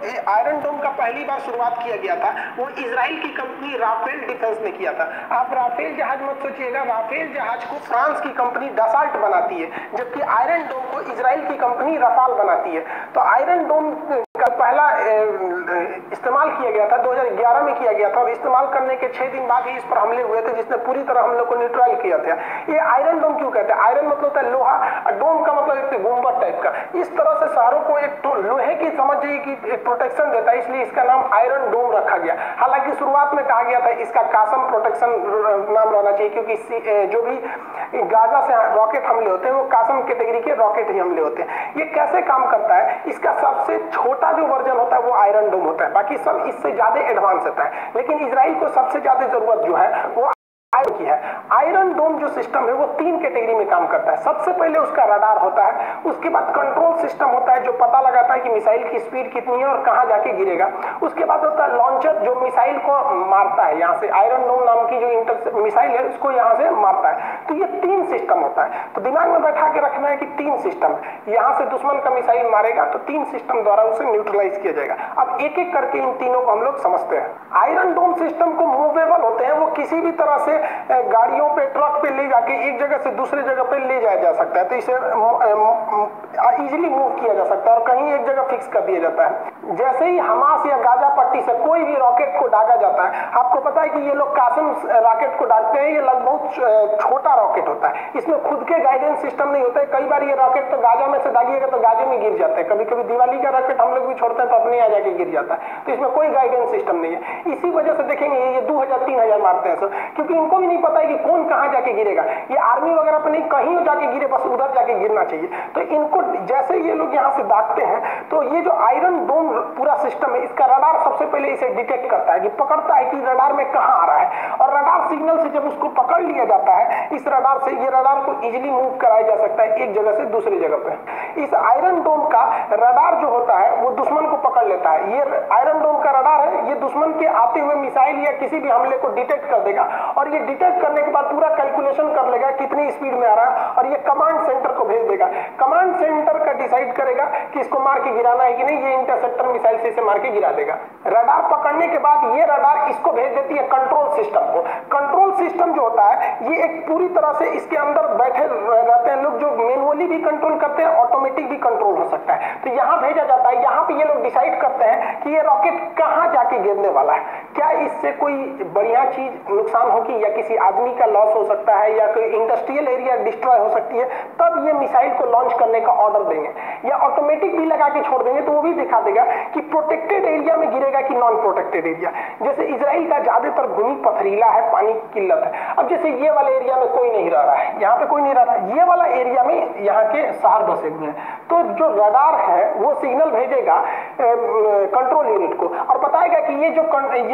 Iron डोम का पहली बार शुरुआत किया गया था वो इजराइल की कंपनी राफेल डिफेंस ने किया था। आप राफेल जहाज मत सोचिएगा, राफेल जहाज को फ्रांस की कंपनी डसाल्ट बनाती है, जबकि आयरन डोम को इजराइल की कंपनी रफाल बनाती है। तो आयरन डोम का पहला इस्तेमाल किया गया था 2011 में किया गया था, और इस्तेमाल करने के 6 दिन बाद ही इस पर हमले हुए थे, जिसने पूरी तरह हम लोग को न्यूट्रल किया था। ये आयरन डोम क्यों कहते हैं? आयरन मतलब होता है लोहा, और डोम का मतलब एक गुंबद टाइप का। इस तरह से शहरों को एक लोहे की समझिए कि एक प्रोटेक्शन देता है, इसलिए इसका नाम आयरन डोम रखा गया। हालांकि शुरुआत में कहा गया था इसका कासम प्रोटेक्शन नाम रहना चाहिए, क्योंकि जो भी गाजा से रॉकेट हमले होते हैं वो कासम कैटेगरी के रॉकेट ही हमले होते हैं। ये कैसे काम करता है? इसका सबसे छोटा जो वर्जन होता है वो आयरन डोम होता है, बाकी सब इससे ज्यादा एडवांस होता है। लेकिन इजराइल को सबसे ज्यादा जरूरत जो है वो की है। आयरन डोम जो सिस्टम है वो 3 कैटेगरी में काम करता है। सबसे पहले उसका रडार होता है, उसके बाद कंट्रोल सिस्टम होता है जो पता लगाता है कि मिसाइल की स्पीड कितनी है और कहां जाके गिरेगा। उसके बाद होता है लॉन्चर जो मिसाइल को मारता है, यहां से आयरन डोम नाम की जो मिसाइल है उसको यहां से मारता है। तो ये 3 सिस्टम होता है। तो दिमाग में बैठा के रखना है कि 3 सिस्टम, यहां से दुश्मन का मिसाइल मारेगा तो 3 सिस्टम द्वारा उसे न्यूट्रलाइज किया जाएगा। अब एक एक करके इन तीनों को हम लोग समझते हैं। आयरन डोम सिस्टम को मूवेबल होते हैं, वो किसी भी तरह से गाड़ियों पे, ट्रक पे ले जाके एक जगह से दूसरे जगह पे ले जाया जा सकता है। तो इसे इजीली मूव किया जा सकता है और कहीं एक जगह फिक्स कर दिया जाता है। जैसे ही हमास या गाजा पट्टी से कोई भी रॉकेट को दागा जाता है, आपको पता है कि ये लोग कासम रॉकेट को दागते हैं, ये लगभग छोटा रॉकेट होता है, इसमें खुद के गाइडेंस सिस्टम नहीं होता है। कई बार ये रॉकेट तो गाजा में से दागिएगा तो गाजे में गिर जाता है, कभी कभी दिवाली का रॉकेट हम लोग भी छोड़ते हैं तो अपने आ जाके गिर जाता है। तो इसमें कोई गाइडेंस सिस्टम नहीं है। इसी वजह से देखेंगे ये 2000-3000 मारते हैं, क्योंकि इनको भी नहीं पता है कि कौन कहां जाके गिरेगा। ये आर्मी वगैरह पे नहीं, कहीं जाके गिरे बस उधर जाके गिरना चाहिए। तो इनको जैसे ये लोग यहां से दागते हैं तो ये जो आयरन डोम पूरा सिस्टम है, इसका रडार सबसे पहले इसे डिटेक्ट करता है, कि पकड़ता है कि रडार में कहां आ रहा है, और रडार सिग्नल से जब उसको पकड़ लिया जाता है, इस रडार से ये रडार को इजीली मूव कराया जा सकता है एक जगह से दूसरी जगह पे। इस आयरन डोम का रडार जो होता है वो दुश्मन को पकड़ लेता है। ये आयरन डोम का रडार है, ये दुश्मन के आते हुए मिसाइल या किसी भी हमले को डिटेक्ट कर देगा, और ये डिटेक्ट करने के बाद पूरा कैलकुलेशन कर लेगा कितनी स्पीड में आ रहा है, और ये कमांड सेंटर को भेज देगा। कमांड सेंटर का डिसाइड करेगा कि इसको मार के गिराना है कि नहीं, ये इंटरसेप्टर मिसाइल से इसे मार के गिरा देगा। रडार पकड़ने के बाद ये रडार इसको भेज देती है कंट्रोल सिस्टम को। कंट्रोल सिस्टम जो होता है ये एक पूरी तरह से इसके अंदर बैठे रहते हैं लोग, जो मैनुअली भी कंट्रोल करते हैं, ऑटोमेटिक भी कंट्रोल हो सकता है। तो यहाँ भेजा जाता है, यहाँ पे ये लोग डिसाइड करते हैं कि ये रॉकेट कहाँ जाके गिरने वाला है, क्या इससे कोई बढ़िया चीज नुकसान होगी या किसी आदमी का लॉस हो सकता है या कोई इंडस्ट्रियल एरिया डिस्ट्रॉय हो सकती है, तब ये मिसाइल को लॉन्च करने का ऑर्डर देंगे। या ऑटोमेटिक भी लगा के छोड़ देंगे तो वो भी दिखा देगा कि प्रोटेक्टेड एरिया में गिरेगा कि नॉन प्रोटेक्टेड एरिया। जैसे इजराइल का ज्यादातर भूमि पथरीला है, पानी की किल्लत है। अब जैसे ये वाले एरिया में कोई नहीं रह रहा है, यहाँ पे कोई नहीं रह रहा है, ये वाला एरिया में यहाँ के शहर बसे हुए हैं, तो जो रडार है वो सिग्नल भेजेगा कंट्रोल यूनिट को और बताएगा कि ये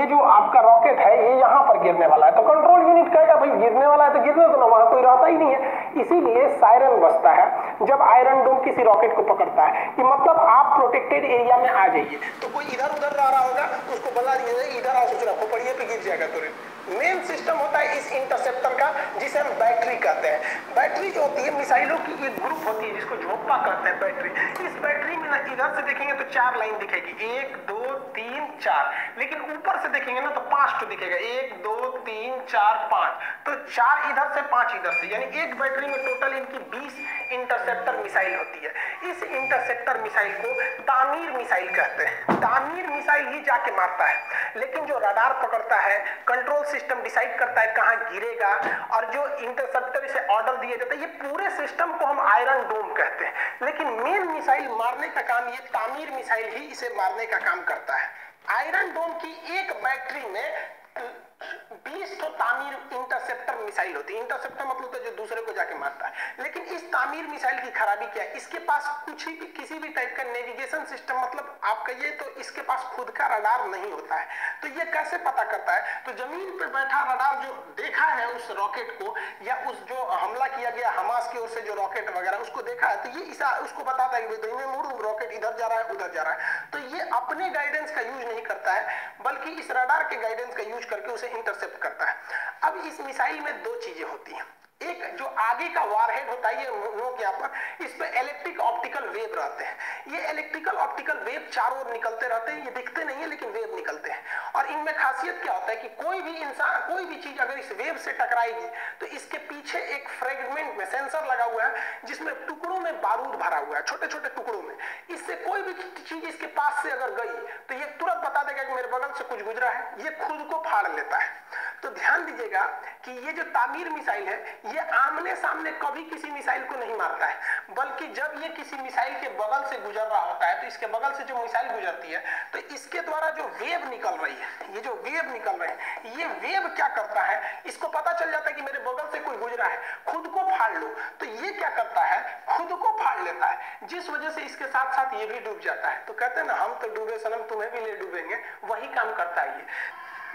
जो आपका रॉकेट है ये यहाँ पर गिरने वाला है। तो कंट्रोल यूनिट कहेगा भाई गिरने वाला है तो गिरने दो ना, वहां कोई रहता ही नहीं है। इसीलिए सायरन बजता है जब आयरन डोम किसी रॉकेट को पकड़ता है कि मतलब आप प्रोटेक्टेड एरिया में आ जाइए। तो कोई इधर उधर रह रहा होगा तो उसको बता दिया इधर आओ, सोच रखो पड़िए पे गिर जाएगा तुरंत। मेन सिस्टम होता है इस इंटरसेप्टर का, जिसे हम बैटरी कहते हैं। बैटरी जो होती है मिसाइलों की एक ग्रुप होती है जिसको झोंपा कहते हैं बैटरी। इस बैटरी में ना इधर से देखेंगे तो 4 लाइन दिखेगी, 1 2 3 4, लेकिन ऊपर से देखेंगे ना तो 5 तो दिखेगा, 1 2 3 4 5। तो 4 इधर से 5 इधर से, यानी एक बैटरी में टोटल इनकी 20 इंटरसेप्टर मिसाइल होती है। इस इंटरसेप्टर मिसाइल को तामीर मिसाइल कहते हैं। तामीर मिसाइल ही जाके मारता है, लेकिन जो रडार पकड़ता है, कंट्रोल सिस्टम डिसाइड करता है कहां गिरेगा, और जो इंटरसेप्टर इसे ऑर्डर दिया जाता है, ये पूरे सिस्टम को हम आयरन डोम कहते हैं। लेकिन मेन मिसाइल मारने का काम ये तामीर मिसाइल ही इसे मारने का काम करता है। आयरन डोम की एक बैटरी में 20 तो तामीर इंटरसेप्टर मिसाइल होती है। इंटरसेप्टर मतलब होता है जो दूसरे को जाके मारता है। लेकिन इस तामीर मिसाइल की खराबी क्या है, इसके पास किसी भी टाइप का नेविगेशन सिस्टम, मतलब आप कहिए तो इसके पास खुद का रडार नहीं होता है। तो ये कैसे पता करता है, तो जमीन पर बैठा रडार जो देखा है उस रॉकेट को, या उस जो हमला किया गया हमास की ओर से जो रॉकेट वगैरह उसको देखा है, तो ये उसको बताता है कि मुड़ रॉकेट इधर जा रहा है उधर जा रहा है। तो ये अपने गाइडेंस का यूज नहीं करता है, बल्कि इस रडार के गाइडेंस का यूज करके उसे इंटरसेप्ट करता है। अब इस मिसाइल में 2 चीजें होती हैं। एक जो आगे का वारहेड होता है, ये नोक यहाँ पर, इस पे इलेक्ट्रिक ऑप्टिकल वेव रहते हैं। ये इलेक्ट्रिकल ऑप्टिकल वेव चारों ओर निकलते रहते हैं, ये दिखते नहीं है लेकिन वेव निकलते हैं। और इनमें खासियत क्या होता है कि कोई भी इंसान, कोई भी चीज अगर इस वेव से टकराएगी तो इसके पीछे एक फ्रेगमेंट में सेंसर लगा हुआ है जिसमें टुकड़ों में बारूद भरा हुआ है, छोटे छोटे टुकड़ों में। इससे कोई भी चीज इसके पास से अगर गई तो ये तुरंत बता देगा कि मेरे बगल से कुछ गुजरा है, ये खुद को फाड़ लेता है। तो ध्यान दीजिएगा कि ये जो तामीर मिसाइल है, ये आमने सामने कभी किसी मिसाइल को नहीं मारता है, बल्कि जब ये किसी मिसाइल के बगल से गुजर रहा होता है तो इसके बगल से जो मिसाइल गुजरती है तो इसके द्वारा जो वेव निकल रही है, ये जो वेव निकल रहे हैं, ये वेव क्या करता है, इसको पता चल जाता है कि मेरे बगल से कोई गुजरा है, खुद को फाड़ लो। तो ये क्या करता है, खुद को फाड़ लेता है, जिस वजह से इसके साथ साथ ये भी डूब जाता है। तो कहते हैं ना, हम तो डूबे सनम तुम्हें भी ले डूबेंगे, वही काम करता है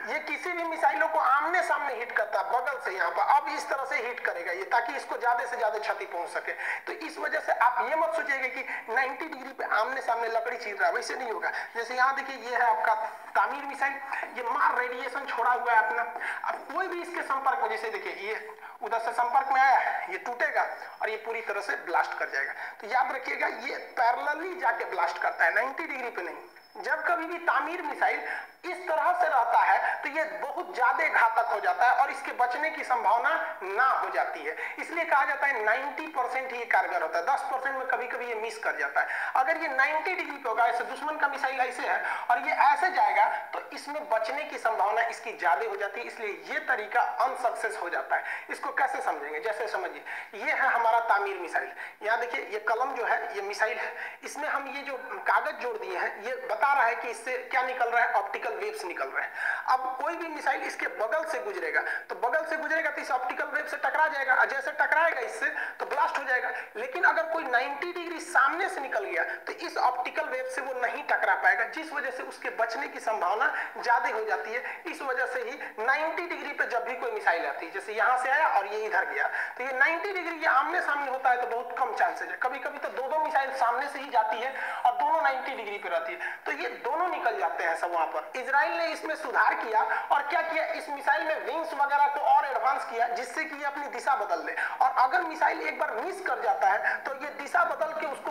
ये किसी भी मिसाइलों को आमने सामने हिट करता है, बगल से यहाँ पर। अब इस तरह से हिट करेगा ये, ताकि इसको ज्यादा से ज्यादा क्षति पहुंच सके। तो इस वजह से आप ये मत सोचिएगा कि 90 डिग्री पे आमने सामने लकड़ी चीर रहा है, वैसे नहीं होगा। जैसे यहाँ देखिए, ये है आपका तामीर मिसाइल, ये मार रेडिएशन छोड़ा हुआ है अपना। अब कोई भी इसके संपर्क में, जैसे देखिए ये उधर से संपर्क में आया है, ये टूटेगा और ये पूरी तरह से ब्लास्ट कर जाएगा। तो याद रखिएगा, ये पैरेलली जाके ब्लास्ट करता है, 90 डिग्री पे नहीं। जब कभी भी तामीर मिसाइल इस तरह से रहता है तो ये बहुत ज्यादा घातक हो जाता है और इसके बचने की संभावना ना हो जाती है। इसलिए कहा जाता है 90% ही कारगर होता है, 10% में कभी कभी ये मिस कर जाता है। अगर ये 90 डिग्री पे होगा, ऐसे दुश्मन का मिसाइल ऐसे है और ये ऐसे जाएगा, तो इसमें बचने की संभावना इसकी ज्यादा हो जाती है, इसलिए ये तरीका अनसक्सेस हो जाता है। इसको कैसे समझेंगे, जैसे समझिए, ये है हमारा तामीर मिसाइल। यहाँ देखिए, ये कलम जो है, ये मिसाइल है, इसमें हम ये जो कागज जोड़ दिए हैं, ये बता रहा है कि इससे क्या निकल रहा है, ऑप्टिकल वेव्स निकल रहे हैं। अब कोई भी मिसाइल इसके बगल से गुजरेगा, तो बगल से गुजरेगा तो इस ऑप्टिकल वेव से टकरा जाएगा, और जैसे टकराएगा इससे तो ब्लास्ट हो जाएगा। लेकिन अगर कोई 90 डिग्री सामने से निकल गया तो इस ऑप्टिकल वेव से वो नहीं टकरा पाएगा, जिस वजह से उसके बचने की संभावना ज्यादा हो जाती है। इस वजह से ही 90 डिग्री पे जब भी कोई मिसाइल आती है, जैसे यहां से आया और ये इधर गया, तो ये 90 डिग्री ये आमने सामने होता है तो बहुत कम चांसेस है। कभी कभी तो दो मिसाइल सामने से ही जाती है और दोनों 90 डिग्री पे रहती है, तो ये दोनों निकल जाते हैं सब वहां पर। इजराइल ने इसमें सुधार किया और क्या किया, इस मिसाइल में विंग्स वगैरह को और एडवांस किया, जिससे कि ये अपनी दिशा बदल ले। और अगर मिसाइल एक बार मिस कर जाता है तो ये दिशा बदल के उसको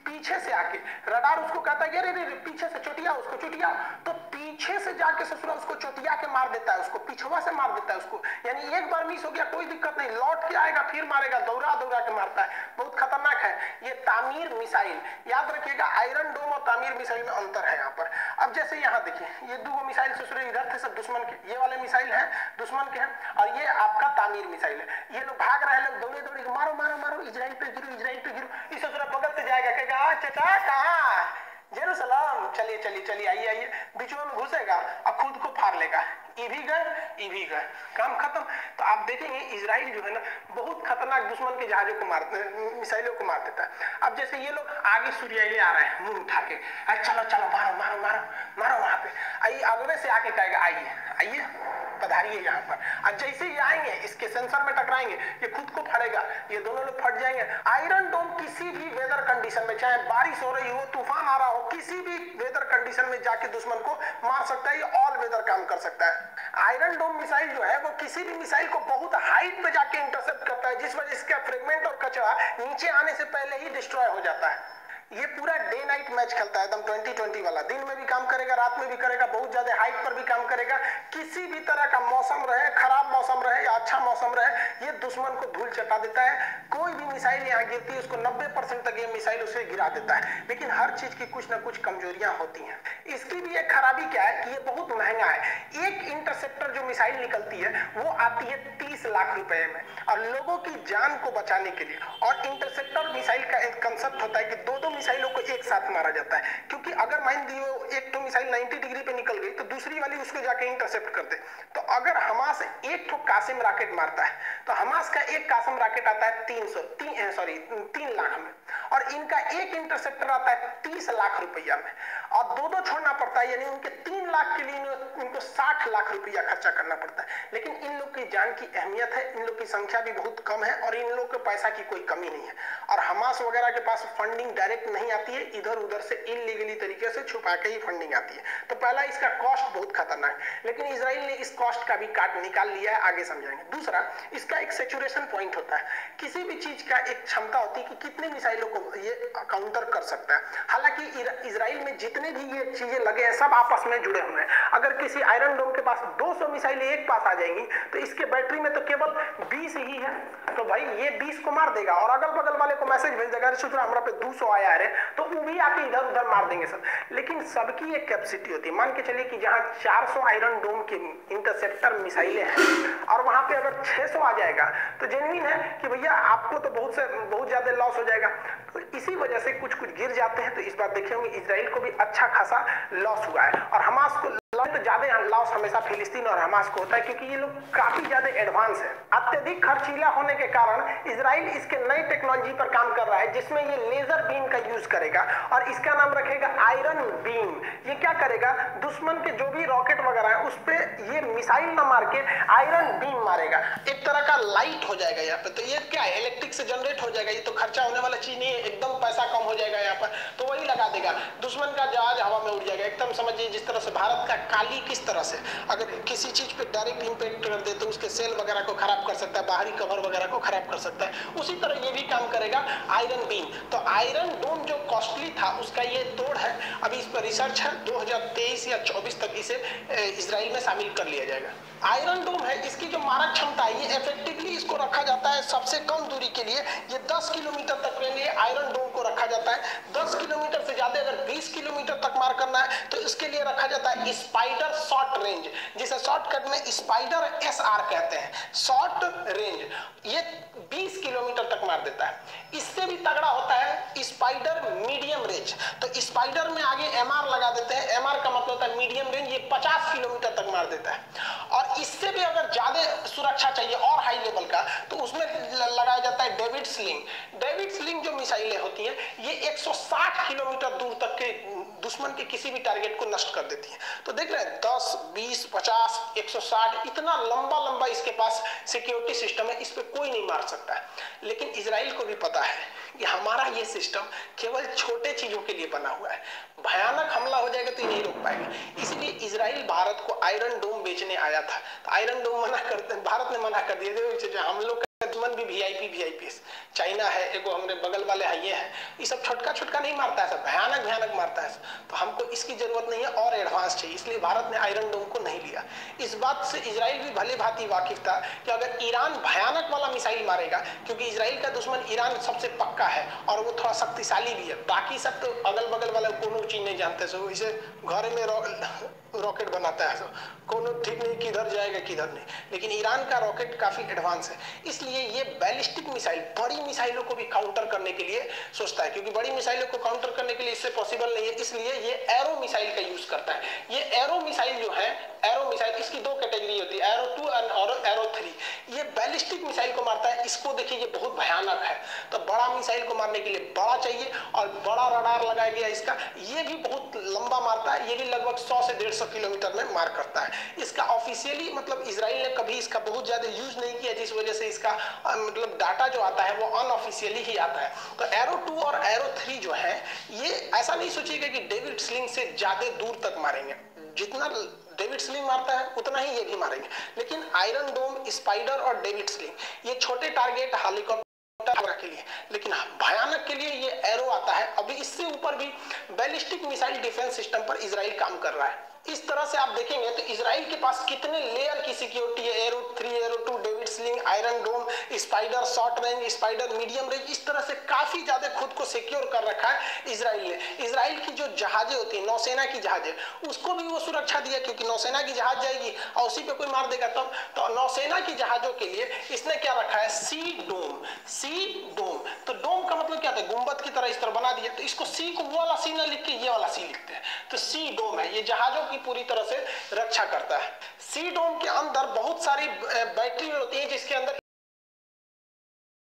पीछे से आके, रडार उसको कहता है अरे रे पीछे से चोटिया, उसको चोटिया, तो पीछे से जाके ससुरा उसको चोटिया के मार देता है, उसको पिछवा से मार देता है उसको। यानी एक बार मिस हो गया कोई दिक्कत नहीं, लौट के आएगा फिर मारेगा, दौड़ा दौड़ा के मारता है, बहुत खतरनाक है ये तामीर मिसाइल। याद रखिएगा, आयरन डोम और तामीर मिसाइल में अंतर है यहाँ पर। अब जैसे यहाँ देखिए, ये दो मिसाइल ससुरे इधर थे, सब दुश्मन के, ये वाले मिसाइल हैं दुश्मन के हैं और ये आपका तामीर मिसाइल है। ये लोग भाग रहे हैं, लोग दौड़े दौड़े मारो मारो मारो, इजराइल पे गिरो, इजराइल पे गिरो। इस ससुरा बगल से जाएगा, कहेगा चाचा कहाँ, जेरूसलम, चलिए चलिए चलिए, आइए आइए, बीचों में घुसेगा और खुद को फाड़ लेगा। ये भी गए, काम खत्म। तो आप देखेंगे इजराइल जो है ना, बहुत खतरनाक दुश्मन के जहाजों को मारते, मिसाइलों को मार देता है। अब जैसे ये लोग आगे सूर्याइले आ रहे हैं मुंह उठा के, चलो चलो मारो मारो मारो मारो, वहां पे आइए, अगले से आके कहेगा आइए आइए पधारिए यहाँ पर। और जैसे ही आएंगे इसके सेंसर में टकराएंगे, ये खुद को फटेगा, ये दोनों लोग फट जाएंगे। आयरन डोम किसी भी वेदर कंडीशन में, चाहे बारिश हो रही हो, तूफान आ रहा हो, किसी भी वेदर कंडीशन में जाके दुश्मन को मार सकता है, ये ऑल वेदर काम कर सकता है। आयरन डोम मिसाइल जो है वो किसी भी मिसाइल को बहुत हाइट पे जाके इंटरसेप्ट करता है, जिस वजह से इसका फ्रेगमेंट और कचरा नीचे आने से पहले ही डिस्ट्रॉय हो जाता है। ये पूरा डे नाइट मैच खेलता है, एकदम 20-20 वाला, दिन में भी काम करेगा, रात में भी करेगा, बहुत ज्यादा हाइट पर भी काम करेगा। किसी भी तरह का मौसम रहे, खराब मौसम रहे या अच्छा मौसम रहे, ये दुश्मन को धूल चटा देता है। कोई भी मिसाइल यहाँ गिरती है उसको 90% तक ये मिसाइल उसे गिरा देता है। लेकिन हर चीज की कुछ ना कुछ कमजोरियां होती हैं। इसकी भी एक खराबी क्या है कि ये बहुत महंगा है। एक इंटरसेप्टर जो मिसाइल निकलती है वो आती है 30 लाख रुपए में, और लोगों की जान को बचाने के लिए। और इंटरसेप्टर मिसाइल का एक कंसेप्ट होता है कि दो मिसाइलों को एक साथ मारा जाता है, क्योंकि अगर मान लीजिए एक तो मिसाइल 90 डिग्री पे निकल गई तो दूसरी वाली उसको जाके इंटरसेप्ट कर दे। तो अगर हमास एक तो कासिम रॉकेट मारता है तो हमास का एक कासिम रॉकेट आता है 3 लाख में, और इनका एक इंटरसेप्टर आता है 30 लाख रुपया में। और दो छोड़ना पड़ता है, यानी उनके 3 लाख के लिए उनको 60 लाख रुपया खर्चा करना पड़ता है। लेकिन इन लोग की जान की अहमियत है, इन लोग की संख्या भी बहुत कम है और इन लोग के पैसा की कोई कमी नहीं है। और हमास वगैरह के पास फंडिंग डायरेक्ट नहीं आती है, इधर उधर से इलीगली तरीके से छुपा के ही फंडिंग आती है। तो पहला इसका कॉस्ट बहुत खतरनाक है, लेकिन इजराइल ने इस कॉस्ट का भी काट निकाल लिया है, आगे समझाएंगे। दूसरा, इसका एक सैचुरेशन पॉइंट होता है। किसी भी चीज का एक क्षमता होती है कि कितने मिसाइलों को ये काउंटर कर सकता है। हालांकि इजराइल में जितने भी ये चीजें लगे हैं सब आपस में जुड़े हुए हैं। अगर किसी आयरन डोम के पास 200 मिसाइलें एक पास आ जाएंगी तो इसके बैटरी में तो केवल 20 ही है, तो भाई ये 20 को मार देगा और अगल बगल वाले को मैसेज भेज देगा, सोच रहा हमारा पे 200 आया है, तो वो भी आके इधर उधर मार देंगे सब। लेकिन सबकी एक कैपेसिटी होती है। मान के चलिए कि जहां 400 आयरन डोम की इंटरसेप्टर मिसाइलें हैं और वहां पे अगर 600 आ जाएगा तो जेन्युइन है कि भैया आपको तो बहुत ज्यादा लॉस हो जाएगा। तो इसी वजह से कुछ गिर जाते हैं। तो इस बार देखे होंगे इजराइल को भी अच्छा खासा लॉस हुआ है और हमास को तो ज्यादा लॉस हमेशा फिलिस्तीन और हमास को होता है, क्योंकि ये लोग काफी ज्यादा एडवांस है। अत्यधिक खर्चीला होने के कारण इजराइल इसके नई टेक्नोलॉजी पर काम कर रहा है, जिसमें ये लेजर बीम का यूज करेगा और इसका नाम रखेगा आयरन बीम। ये क्या करेगा, दुश्मन के जो भी रॉकेट वगैरह है उस पर ये मिसाइल न मार के आयरन बीम मारेगा। एक तरह का लाइट हो जाएगा यहाँ पे। तो ये क्या है, इलेक्ट्रिक से जनरेट हो जाएगा। ये तो खर्चा होने वाला चीज नहीं है, एकदम पैसा कम हो जाएगा यहाँ पर। तो वही लगा देगा, दुश्मन का जहाज हवा में उड़ जाएगा। एकदम समझिए जिस तरह से भारत का काली किस तरह से अगर किसी चीज पे डायरेक्ट इंपैक्ट कर दे तो उसके सेल वगैरह को खराब कर सकता है, बाहरी कवर वगैरह को खराब कर सकता है, उसी तरह ये भी काम करेगा आयरन बीम। तो आयरन डोम जो कॉस्टली था उसका ये तोड़ है। अभी इस पर रिसर्च है, 2023 या 24 तक इसे इजराइल में शामिल कर लिया जाएगा। आयरन डोम है, इसकी जो मारक क्षमता है, ये इफेक्टिवली इसको रखा जाता है सबसे कम दूरी के लिए। ये 10 किलोमीटर तक के लिए आयरन डोम को रखा जाता है। 10 किलोमीटर से ज्यादा अगर 20 किलोमीटर तक मार करना है तो इसके लिए रखा जाता है स्पाइडर शॉर्ट रेंज, जिसे शॉर्टकट में स्पाइडर SR कहते हैं, शॉर्ट रेंज। ये 20 किलोमीटर तक मार देता है। इससे भी तगड़ा होता है स्पाइडर मीडियम रेंज। तो स्पाइडर में आगे MR लगा देते हैं, MR का मतलब होता है मीडियम रेंज। ये 50 किलोमीटर तक मार देता है। और इससे भी अगर ज्यादा सुरक्षा चाहिए और हाई लेवल का तो उसमें लगाया जाता है डेविड स्लिंग। डेविड स्लिंग जो मिसाइलें होती हैं ये 160 किलोमीटर दूर तक के दुश्मन के किसी भी टारगेट को नष्ट कर देती है। तो देख रहे हैं 10, 20, 50, 160 इतना लंबा इसके पास सिक्योरिटी सिस्टम है, इस पे कोई नहीं मार सकता है। लेकिन इजराइल को भी पता है कि हमारा ये सिस्टम केवल छोटे चीजों के लिए बना हुआ है, भयानक हमला हो जाएगा तो ये नहीं रोक पाएगा। इसलिए इजराइल भारत को आयरन डोम बेचने आया था, तो आयरन डोम मना करते, भारत ने मना कर दिया। हम लोग दुश्मन भी VIP चाइना है, एगो हमरे बगल वाले है, ये है, ये सब छोटका नहीं मारता है, सब भयानक मारता है। तो हमको इसकी जरूरत नहीं है और एडवांस चाहिए, इसलिए भारत ने आयरन डोम को नहीं लिया। इस बात से इजराइल भी भली भांति वाकिफ था कि अगर ईरान भयानक वाला मिसाइल मारेगा, क्योंकि इजराइल का दुश्मन ईरान सबसे पक्का है और वो थोड़ा शक्तिशाली भी है, बाकी सब तो अगल बगल वाला कोनो चीज नहीं जानते, सब इसे घर में रॉकेट बनाता है, कोनो ठीक नहीं किधर जाएगा किधर नहीं। लेकिन ईरान का रॉकेट काफी एडवांस है, इसलिए ये बैलिस्टिक मिसाइल, बड़ी मिसाइलों को भी काउंटर करने के लिए सोचता है, क्योंकि बड़ी मिसाइलों को काउंटर करने के लिए इससे पॉसिबल नहीं है, इसलिए ये एरो मिसाइल का यूज करता है। ये एरो मिसाइल जो है, एरो मिसाइल, इसकी 2 कैटेगरी होती है, एरो 2 और एरो 3। ये बैलिस्टिक मिसाइल को मारता है। इसको देखिए ये बहुत भयानक है, तो बड़ा मिसाइल को मारने के लिए बड़ा चाहिए और बड़ा रडार लगाया गया इसका। ये भी बहुत लंबा मारता है, ये भी लगभग 100 से 150 किलोमीटर में मार करता है। इसका ऑफिशियली मतलब इजराइल ने कभी इसका बहुत ज्यादा यूज नहीं किया, जिस वजह से इसका मतलब डाटा जो आता है वो अनऑफिशियली ही आता है। तो एरो 2 और एरो 3 जो है, ये ऐसा नहीं सोचिएगा कि डेविड स्लिंग से ज्यादा दूर तक मारेंगे, जितना डेविड स्लिंग मारता है उतना ही ये भी मारेंगे। लेकिन आयरन डोम, स्पाइडर और डेविड स्लिंग ये छोटे टारगेट, हेलीकॉप्टर के लिए, लेकिन भयानक के लिए ये एरो आता है। अभी इससे ऊपर भी बैलिस्टिक मिसाइल डिफेंस सिस्टम पर इजराइल काम कर रहा है। इस तरह से आप देखेंगे तो इजराइल के पास कितने लेयर की सिक्योरिटी है, Arrow 3, Arrow 2, David Sling, Iron Dome, Spyder short range, Spyder medium range, इस तरह से काफी ज्यादा खुद को सिक्योर कर रखा है इजराइल ने। इजराइल की जो जहाजें होती है, नौसेना की जहाजें, उसको भी वो सुरक्षा दिया, क्योंकि नौसेना की जहाज जाएगी और उसी पे कोई मार देगा तब। तो नौसेना की जहाजों के लिए इसने क्या रखा है, सी डोम। तो डोम का मतलब क्या था, गुंबद की तरह इस तरह बना दिया। तो इसको सी को वो वाला सी ना लिख के ये वाला सी लिखते हैं, तो सी डोम है। ये जहाजों की पूरी तरह से रक्षा करता है। सी डोम के अंदर बहुत सारी बैटरी होती है, जिसके अंदर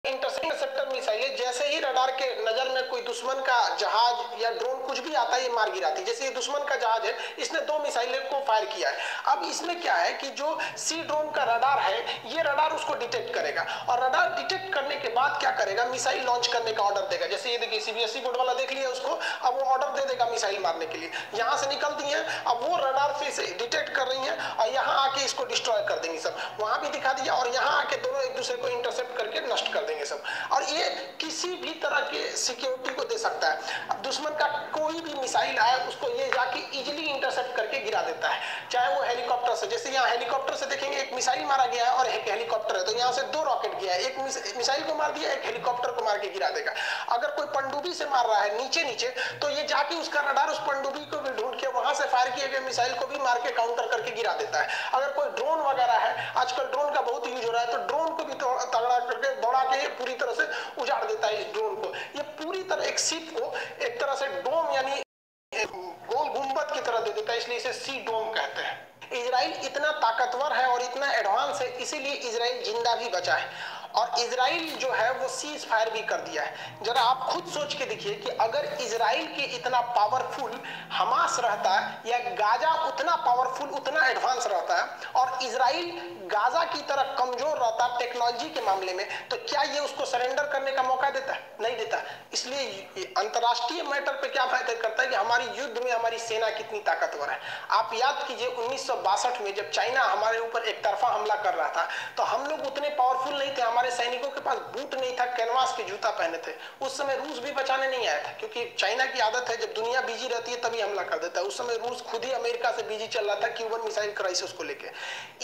इंटरसेप्टर मिसाइलें जैसे ही रडार के नजर में कोई दुश्मन का जहाज या ड्रोन कुछ भी आता है ये मार गिराती है। जैसे ये दुश्मन का जहाज है, इसने 2 मिसाइलें को फायर किया है। अब इसमें क्या है कि जो सी ड्रोन का रडार है, ये रडार उसको डिटेक्ट करेगा और रडार डिटेक्ट करने के बाद क्या करेगा, मिसाइल लॉन्च करने का ऑर्डर देगा। जैसे ये देखिए सीबीएसई बोर्ड वाला देख लिया उसको, अब वो ऑर्डर दे देगा मिसाइल मारने के लिए। यहाँ से निकलती है, अब वो रडार से इसे डिटेक्ट कर रही है और यहाँ आके इसको डिस्ट्रॉय कर देंगी सब। वहां भी दिखा दिया और यहाँ आके दोनों एक दूसरे को इंटरसेप्ट करके नष्ट कर देंगे सब। और ये किसी भी तरह के सिक्योरिटी को दे सकता है। अब दुश्मन का कोई भी मिसाइल आए उसको ये जाके इजीली इंटरसेप्ट करके गिरा देता है, चाहे वो हेलीकॉप्टर से। जैसे यहाँ हेलीकॉप्टर से देखेंगे एक मिसाइल मारा गया है और एक हेलीकॉप्टर है, तो यहाँ से 2 रॉकेट गया है, एक मिसाइल को मार दिया, एक हेलीकॉप्टर को मार के गिरा देगा। अगर कोई पनडुब्बी से मार रहा है नीचे नीचे, तो ये जाके उसका रडार उस पनडुब्बी को भी ढूंढ के वहां से फायर किए गए मिसाइल को भी मार के काउंटर करके गिरा देता है। अगर कोई ड्रोन वगैरह है, आजकल ड्रोन का बहुत यूज हो रहा है, तो ड्रोन को भी तगड़ा करके दौड़ा के पूरी तरह से उजाड़ देता है इस ड्रोन को। ये पूरी तरह एक शिप को एक तरह से डोम यानी गोल गुंबद की तरह दे देता है, इसलिए इसे सी डोम कहते हैं। इजराइल इतना ताकतवर है और इतना एडवांस है, इसीलिए इजराइल जिंदा भी बचा है। और इजराइल जो है वो सीज फायर भी कर दिया है। जरा आप खुद सोच के देखिए कि अगर इजराइल के इतना पावरफुल हमास रहता या गाजा उतना पावरफुल उतना एडवांस रहता है और इजराइल गाजा की तरह कमजोर रहता टेक्नोलॉजी के मामले में, तो क्या ये उसको सरेंडर करने का मौका देता? नहीं देता। इसलिए अंतरराष्ट्रीय मैटर पे क्या मैटर करता है कि हमारी युद्ध में हमारी सेना कितनी ताकतवर है। आप याद कीजिए 1962 में जब चाइना हमारे ऊपर एक तरफा हमला कर रहा था, तो हम लोग उतने पावरफुल नहीं थे, हमारे सैनिकों के पास बूट नहीं था, कैनवास के जूता पहने थे। उस समय रूस भी बचाने नहीं आया था, क्योंकि चाइना की आदत है जब दुनिया बिजी रहती है तभी हमला कर देता है। उस समय रूस खुद ही अमेरिका से बिजी चल रहा था क्यूबन मिसाइल क्राइसिस को लेके।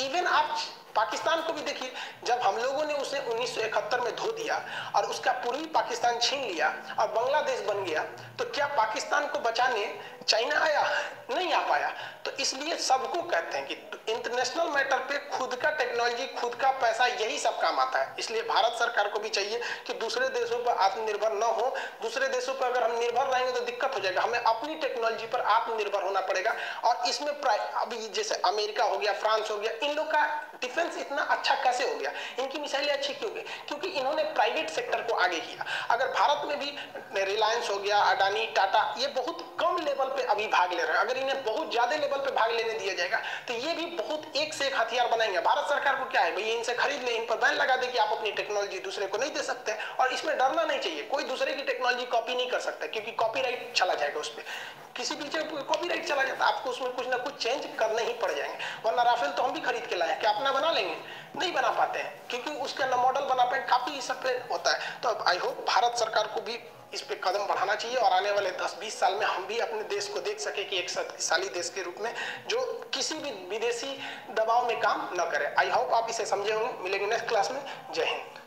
इवन आप पाकिस्तान को भी देखिए, जब हम लोगों ने उसे 1971 में धो दिया और उसका पूर्वी पाकिस्तान छीन लिया और बांग्लादेश बन गया, तो क्या पाकिस्तान को बचाने चाइना आया? नहीं आ पाया। तो इसलिए सबको कहते हैं कि इंटरनेशनल मैटर पे खुद का टेक्नोलॉजी, खुद का पैसा, यही सब काम आता है। इसलिए भारत सरकार को भी चाहिए कि दूसरे देशों पर आत्मनिर्भर न हो। दूसरे देशों पर अगर हम निर्भर रहेंगे तो दिक्कत हो जाएगा। हमें अपनी टेक्नोलॉजी पर आत्मनिर्भर होना पड़ेगा। और इसमें अभी जैसे अमेरिका हो गया, फ्रांस हो गया, इन लोग का डिफेंस इतना अच्छा कैसे हो गया? इनकी मिसाइलें अच्छी क्यों गई? क्योंकि इन्होंने प्राइवेट सेक्टर को आगे किया। अगर भारत में भी रिलायंस हो गया, अडानी, टाटा, ये बहुत कम लेवल पे अभी भाग ले रहे हैं। अगर इन्हें बहुत ज्यादा लेवल पे भाग लेने दिया जाएगा तो ये भी बहुत एक से एक हथियार बनाएंगे। भारत सरकार को क्या है भाई, इनसे खरीद ले, इन पर बैन लगा दे कि आप अपनी टेक्नोलॉजी दूसरे को नहीं दे सकते। और इसमें डरना नहीं चाहिए, कोई दूसरे की टेक्नोलॉजी कॉपी नहीं कर सकता, क्योंकि कॉपीराइट चला जाएगा उस पर। किसी भी चीज कॉपीराइट चला जाता है, आपको उसमें कुछ ना कुछ चेंज करने ही पड़ जाएंगे। वरना राफेल तो हम भी खरीद के लाए, क्या अपना बना लेंगे? नहीं बना पाते हैं, क्योंकि उसका ना मॉडल बना पाए, काफी सब पे होता है। तो आई होप भारत सरकार को भी इस पे कदम बढ़ाना चाहिए और आने वाले 10-20 साल में हम भी अपने देश को देख सके कि एक शक्तिशाली देश के रूप में जो किसी भी विदेशी दबाव में काम न करे। आई होप आप इसे समझे होंगे। मिलेंगे नेक्स्ट क्लास में। जय हिंद।